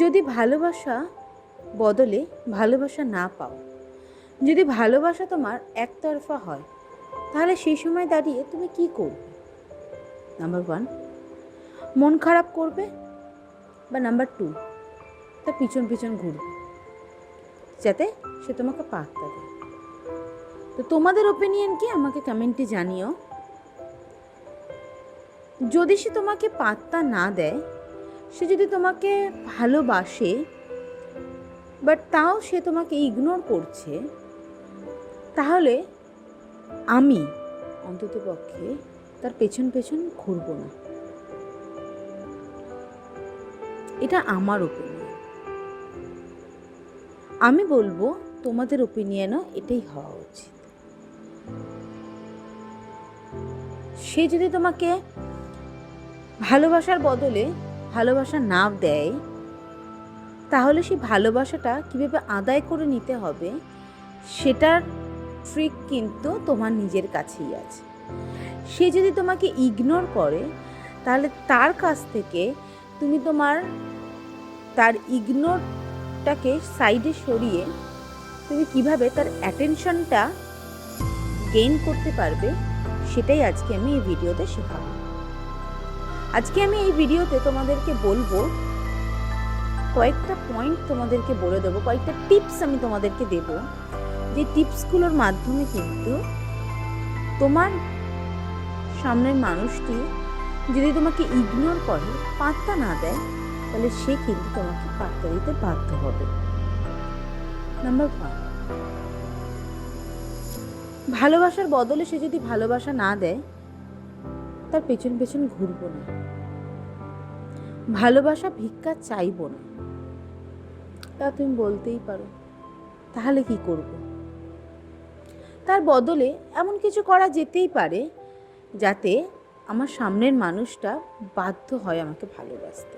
যদি ভালোবাসা বদলে ভালোবাসা না পাও, যদি ভালোবাসা তোমার একতরফা হয়, তাহলে সেই সময় দাঁড়িয়ে তুমি কি করবে? নাম্বার 1, মন খারাপ করবে, বা নাম্বার 2, তার পিছন পিছন ঘুরবে যাতে সে তোমাকে পাত্তা দেয়। তো তোমাদের ওপিনিয়ন কি আমাকে কমেন্টে জানিও। যদি সে তোমাকে পাত্তা না দেয়, সে যদি তোমাকে ভালোবাসে বাট তাও সে তোমাকে ইগনোর করছে, তাহলে আমি অন্ততপক্ষে তার পেছন পেছন ঘুরবো না। এটা আমার ওপিনিয়ন। আমি বলবো তোমাদের ওপিনিয়নও এটাই হওয়া উচিত। সে যদি তোমাকে ভালোবাসার বদলে ভালোবাসা না দেয়, তাহলে সেই ভালোবাসাটা কীভাবে আদায় করে নিতে হবে সেটার ট্রিক কিন্তু তোমার নিজের কাছেই আছে। সে যদি তোমাকে ইগনোর করে, তাহলে তার কাছ থেকে তুমি তার ইগনোরটাকে সাইডে সরিয়ে তুমি কিভাবে তার অ্যাটেনশনটা গেইন করতে পারবে, সেটাই আজকে আমি এই ভিডিওতে শেখাবো। আজকে আমি এই ভিডিওতে তোমাদেরকে বলবো, কয়েকটা পয়েন্ট তোমাদেরকে বলে দেবো, কয়েকটা টিপস আমি তোমাদেরকে দেব, যে টিপসগুলোর মাধ্যমে কিন্তু তোমার সামনের মানুষটি যদি তোমাকে ইগনোর করে, পাত্তা না দেয়, তাহলে সে কিন্তু তোমাকে পাত্তা দিতে বাধ্য হবে। নাম্বার 1, ভালোবাসার বদলে সে যদি ভালোবাসা না দেয়, তার পেছন পেছন ঘুরবো না। ভালোবাসা ভিক্ষা চাইবো না। তা তুমি বলতেই পারো, তাহলে কি করব? তার বদলে এমন কিছু করা যেতেই পারে যাতে আমার সামনের মানুষটা বাধ্য হয় আমাকে ভালোবাসতে।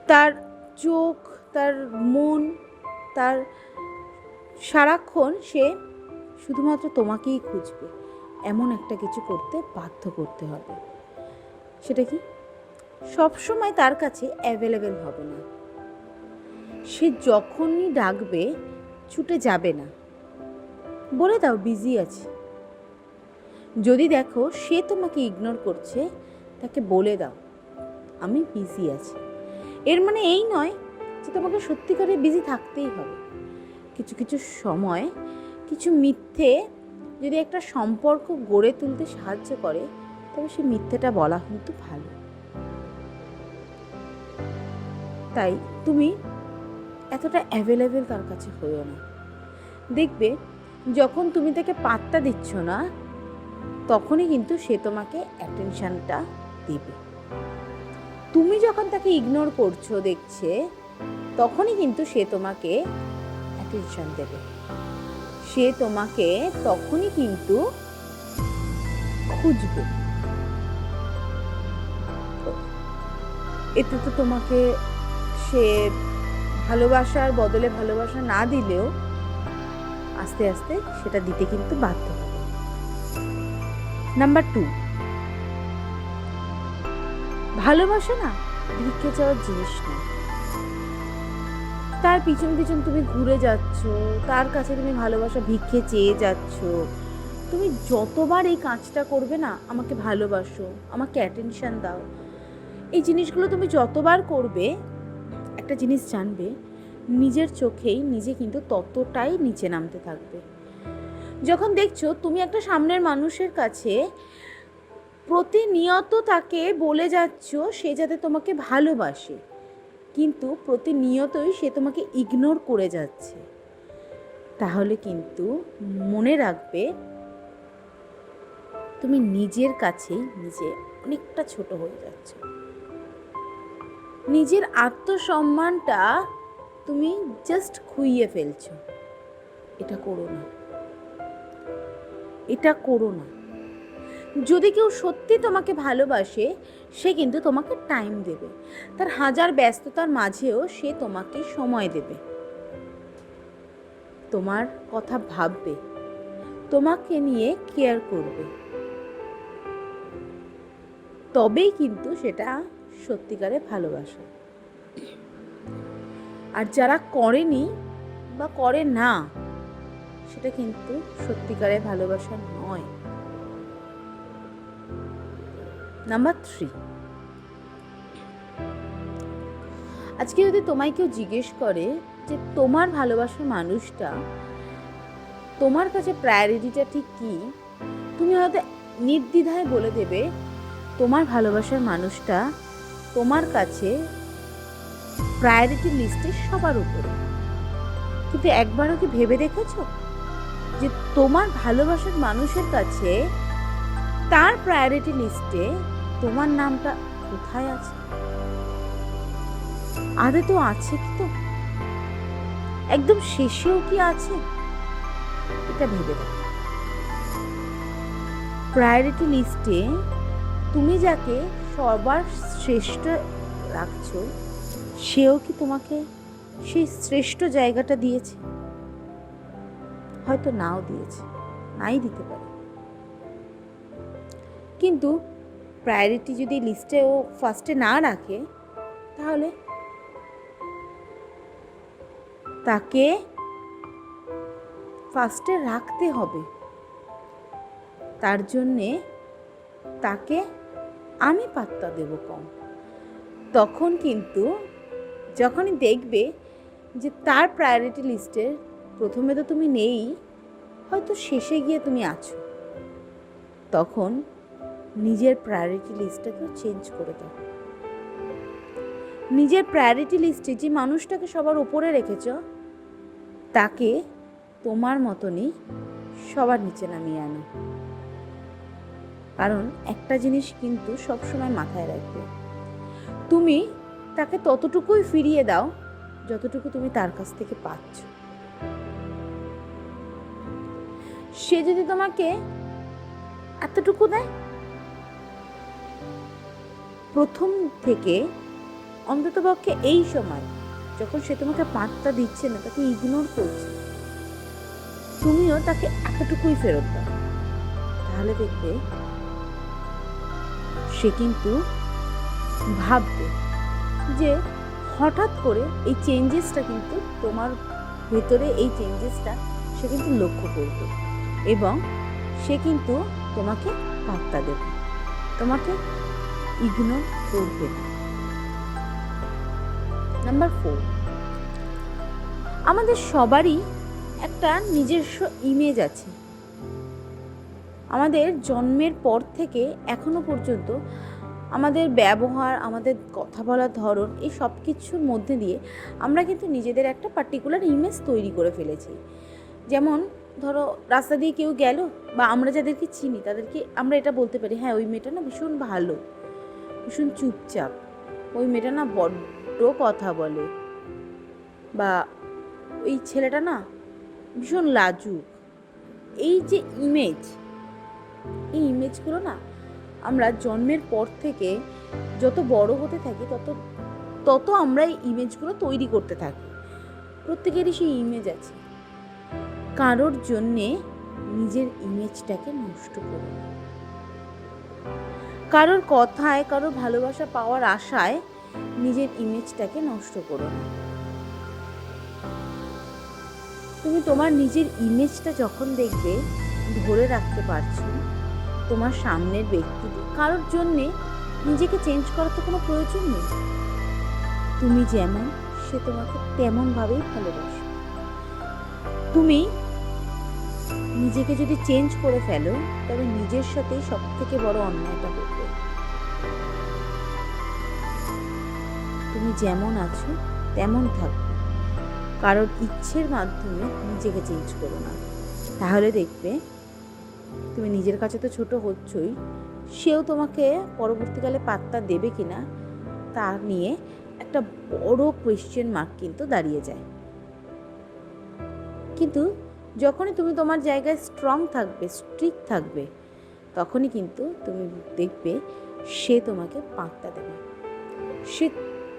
তার চোখ, তার মন, তার সারাক্ষণ সে শুধুমাত্র তোমাকেই খুঁজবে, এমন একটা কিছু করতে বাধ্য করতে হবে। সেটা কি? সবসময় তার কাছে অ্যাভেলেবেল হবে না। সে যখনই ডাকবে ছুটে যাবে না, বলে দাও বিজি আছি। যদি দেখো সে তোমাকে ইগনোর করছে, তাকে বলে দাও আমি বিজি আছি। এর মানে এই নয় যে তোমাকে সত্যিকারে বিজি থাকতেই হবে। কিছু কিছু সময় কিছু মিথ্যে যদি একটা সম্পর্ক গড়ে তুলতে সাহায্য করে, তবে সেই মিথ্যেটা বলা কিন্তু ভালো। তাই তুমি এতটা অ্যাভেলেবেল তার কাছে হইও না। দেখবে যখন তুমি তাকে পাত্তা দিচ্ছ না, তখনই কিন্তু সে তোমাকে অ্যাটেনশনটা দেবে। তুমি যখন তাকে ইগনোর করছো দেখছে, তখনই কিন্তু সে তোমাকে অ্যাটেনশন দেবে। সে তোমাকে তখনই কিন্তু খুঁজবে। এতে তো তোমাকে সে ভালোবাসার বদলে ভালোবাসা না দিলেও আস্তে আস্তে সেটা দিতে কিন্তু বাধ্য হবে। নাম্বার 2, ভালোবাসা না ভিক্ষে চাওয়ার জিনিস না। তার পিছন পিছন তুমি ঘুরে যাচ্ছ, তার কাছে তুমি ভালোবাসা ভিক্ষে চেয়ে যাচ্ছ। তুমি যতবার এই কাজটা করবে না, আমাকে ভালোবাসো, আমাকে অ্যাটেনশন দাও, এই জিনিসগুলো তুমি যতবার করবে, একটা জিনিস জানবে, নিজের চোখেই নিজে কিন্তু ততটাই নিচে নামতে থাকবে। যখন দেখছো তুমি একটা সামনের মানুষের কাছে প্রতিনিয়ত তাকে বলে যাচ্ছ সে যাতে তোমাকে ভালোবাসে, কিন্তু প্রতিনিয়তই সে তোমাকে ইগনোর করে যাচ্ছে, তাহলে কিন্তু মনে রাখবে তুমি নিজের কাছেই নিজে অনেকটা ছোট হয়ে যাচ্ছ। নিজের আত্মসম্মানটা তুমি জাস্ট খুইয়ে ফেলছো। এটা করো না, এটা করো না। যদি কেউ সত্যি তোমাকে ভালোবাসে, সে কিন্তু তোমাকে টাইম দেবে। তার হাজার ব্যস্ততার মাঝেও সে তোমাকে সময় দেবে, তোমার কথা ভাববে, তোমাকে নিয়ে কেয়ার করবে। তবেই কিন্তু সেটা সত্যিকারের ভালোবাসা। আর যারা করেনি বা করে না, সেটা কিন্তু সত্যিকারের ভালোবাসা নয়। নাম্বার 3, আজকে যদি তোমায় কেউ জিজ্ঞেস করে যে তোমার ভালোবাসার মানুষটা তোমার কাছে প্রায়োরিটিটা ঠিক কী, তুমি হয়তো নির্দ্বিধায় বলে দেবে তোমার ভালোবাসার মানুষটা তোমার কাছে প্রায়োরিটি লিস্টে সবার উপরে। কিন্তু একবারও কি ভেবে দেখেছো যে তোমার ভালোবাসার মানুষের কাছে তার প্রায়োরিটি লিস্টে তোমার নামটা কোথায় আছে? আদে তো আছে কি? তো একদম শেষেও কি আছে? এটা ভেবে দেখো। প্রায়োরিটি লিস্টে তুমি যাকে সবার শ্রেষ্ঠ রাখছো, সেও কি তোমাকে সেই শ্রেষ্ঠ জায়গাটা দিয়েছে? হয়তো নাও দিয়েছে, নাই দিতে পারে। কিন্তু প্রায়োরিটি যদি লিস্টে ও ফার্স্টে না রাখে, তাহলে তাকে ফার্স্টে রাখতে হবে। তার জন্যে তাকে আমি পাত্তা দেব কম। তখন কিন্তু যখনই দেখবে যে তার প্রায়োরিটি লিস্টের প্রথমে তো তুমি নেই, হয়তো শেষে গিয়ে তুমি আছো, তখন নিজের প্রায়োরিটি লিস্টটাকেও চেঞ্জ করে দাও। নিজের প্রায়োরিটি লিস্টে যে মানুষটাকে সবার উপরে রেখেছ, তাকে তোমার মতনই সবার নিচে নামিয়ে আনো। কারণ একটা জিনিস কিন্তু সবসময় মাথায় রাখবে, তুমি তাকে ততটুকুই ফিরিয়ে দাও যতটুকু তুমি তার কাছ থেকে পাচ্ছ। সে যদি তোমাকে এতটুকু দেয়, প্রথম থেকে অন্ততপক্ষে এই সময় যখন সে তোমাকে পাত্তা দিচ্ছে না, তাকে ইগনোর করছে, তুমিও তাকে এতটুকুই ফেরত দাও। তাহলে দেখবে সে কিন্তু ভাববে যে হঠাৎ করে এই চেঞ্জেসটা কিন্তু তোমার ভেতরে, এই চেঞ্জেসটা সে কিন্তু লক্ষ্য করবে এবং সে কিন্তু তোমাকে পাত্তা দেবে, তোমাকে ইগনোর করবে না। নাম্বার 4, আমাদের সবারই একটা নিজস্ব ইমেজ আছে। আমাদের জন্মের পর থেকে এখনো পর্যন্ত আমাদের ব্যবহার, আমাদের কথা বলার ধরন, এই সব কিছুর মধ্যে দিয়ে আমরা কিন্তু নিজেদের একটা পার্টিকুলার ইমেজ তৈরি করে ফেলেছি। যেমন ধরো রাস্তা দিয়ে কেউ গেল, বা আমরা যাদেরকে চিনি তাদেরকে আমরা এটা বলতে পারি, হ্যাঁ ওই মেয়েটা না ভীষণ ভালো, ভীষণ চুপচাপ, ওই মেয়েটা না বড্ড কথা বলে, বা ওই ছেলেটা না ভীষণ লাজুক। এই যে ইমেজ, এই ইমেজগুলো না আমরা জন্মের পর থেকে যত বড় হতে থাকি তত আমরা এই ইমেজগুলো তৈরি করতে থাকি। প্রত্যেকেরই সেই ইমেজ আছে। কারোর জন্যে নিজের ইমেজটাকে নষ্ট করো না। কারোর কথায়, কারোর ভালোবাসা পাওয়ার আশায় নিজের ইমেজটাকে নষ্ট করো না। তুমি তোমার নিজের ইমেজটা যখন দেখবে ধরে রাখতে পারছো, তোমার সামনের ব্যক্তিটি, কারোর জন্যে নিজেকে চেঞ্জ করার তো কোনো প্রয়োজন নেই। তুমি যেমন, সে তোমাকে তেমনভাবেই ভালোবাসে। তুমি নিজেকে যদি চেঞ্জ করে ফেলো, তবে নিজের সাথেই সব থেকে বড় অন্যায়টা করবে। তুমি যেমন আছো তেমন থাকবে, কারোর ইচ্ছের মাধ্যমে নিজেকে চেঞ্জ করো না। তাহলে দেখবে তুমি নিজের কাছে তো ছোট হচ্ছই, সেও তোমাকে পরবর্তীকালে পাত্তা দেবে কিনা তা নিয়ে একটা বড় কোয়েশ্চেন মার্ক কিন্তু দাঁড়িয়ে যায়। কিন্তু যখনই তুমি তোমার জায়গায় স্ট্রং থাকবে, স্ট্রিক্ট থাকবে, তখনই কিন্তু তুমি দেখবে সে তোমাকে পাত্তা দেবে। সে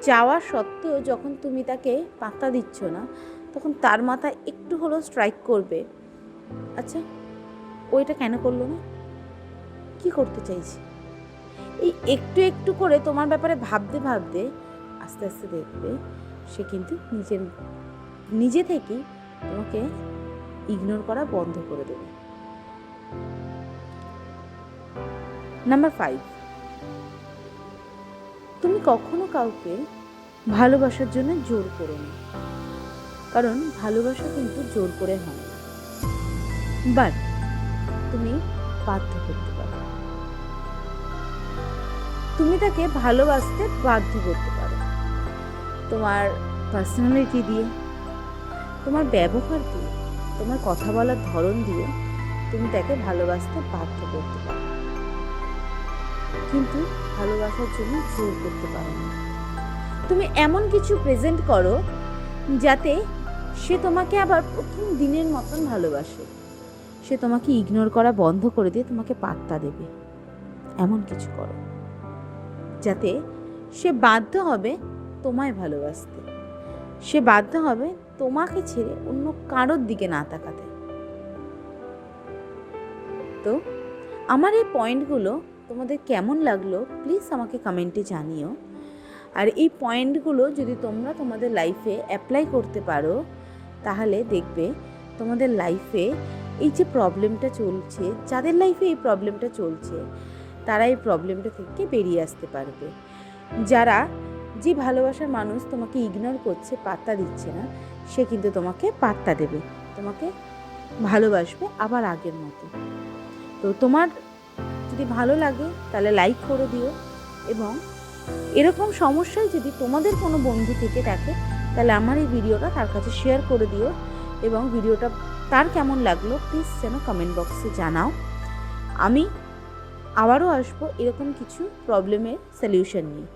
চাওয়া সত্ত্বেও যখন তুমি তাকে পাত্তা দিচ্ছ না, তখন তার মাথায় একটু হলেও স্ট্রাইক করবে, আচ্ছা ও এটা কেন করলো না, কি করতে চাইছে, এই একটু একটু করে তোমার ব্যাপারে ভাবতে ভাবতে আস্তে আস্তে দেখবে সে কিন্তু নিজে থেকেই তোমাকে ইগনোর করা বন্ধ করে দেবে। নাম্বার 5, তুমি কখনো কাউকে ভালোবাসার জন্য জোর করো না, কারণ ভালোবাসা কিন্তু জোর করে হয় না, বাট তুমি বাধ্য করতে পারো। তুমি তাকে ভালোবাসতে বাধ্য করতে পারো তোমার পার্সোনালিটি দিয়ে, তোমার ব্যবহার দিয়ে, তোমার কথা বলার ধরন দিয়ে তুমি তাকে ভালোবাসতে বাধ্য করতে পারো, কিন্তু ভালোবাসার জন্য জোর করতে পারো না। তুমি এমন কিছু প্রেজেন্ট করো যাতে সে তোমাকে আবার প্রথম দিনের মতন ভালোবাসে, সে তোমাকে ইগনোর করা বন্ধ করে দিয়ে তোমাকে পাত্তা দেবে। এমন কিছু করো যাতে সে বাধ্য হবে তোমায় ভালোবাসতে, সে বাধ্য হবে তোমাকে ছেড়ে অন্য কারোর দিকে না তাকাতে। তো আমার এই পয়েন্টগুলো তোমাদের কেমন লাগলো প্লিজ আমাকে কমেন্টে জানিও। আর এই পয়েন্টগুলো যদি তোমরা তোমাদের লাইফে অ্যাপ্লাই করতে পারো তাহলে দেখবে তোমাদের লাইফে এই যে প্রবলেমটা চলছে, যাদের লাইফে এই প্রবলেমটা চলছে তারা এই প্রবলেমটা থেকে বেরিয়ে আসতে পারবে। যারা যে ভালোবাসার মানুষ তোমাকে ইগনোর করছে, পাত্তা দিচ্ছে না, সে কিন্তু তোমাকে পাত্তা দেবে, তোমাকে ভালোবাসবে আবার আগের মতো। তো তোমার যদি ভালো লাগে তাহলে লাইক করে দিও, এবং এরকম সমস্যায় যদি তোমাদের কোনো বন্ধু থেকে থাকে তাহলে আমার এই ভিডিওটা তার কাছে শেয়ার করে দিও, এবং ভিডিওটা তার কেমন লাগলো প্লিজ যেন কমেন্ট বক্সে জানাও। আমি আবারও আসবো এরকম কিছু প্রবলেমের সলিউশন নিয়ে।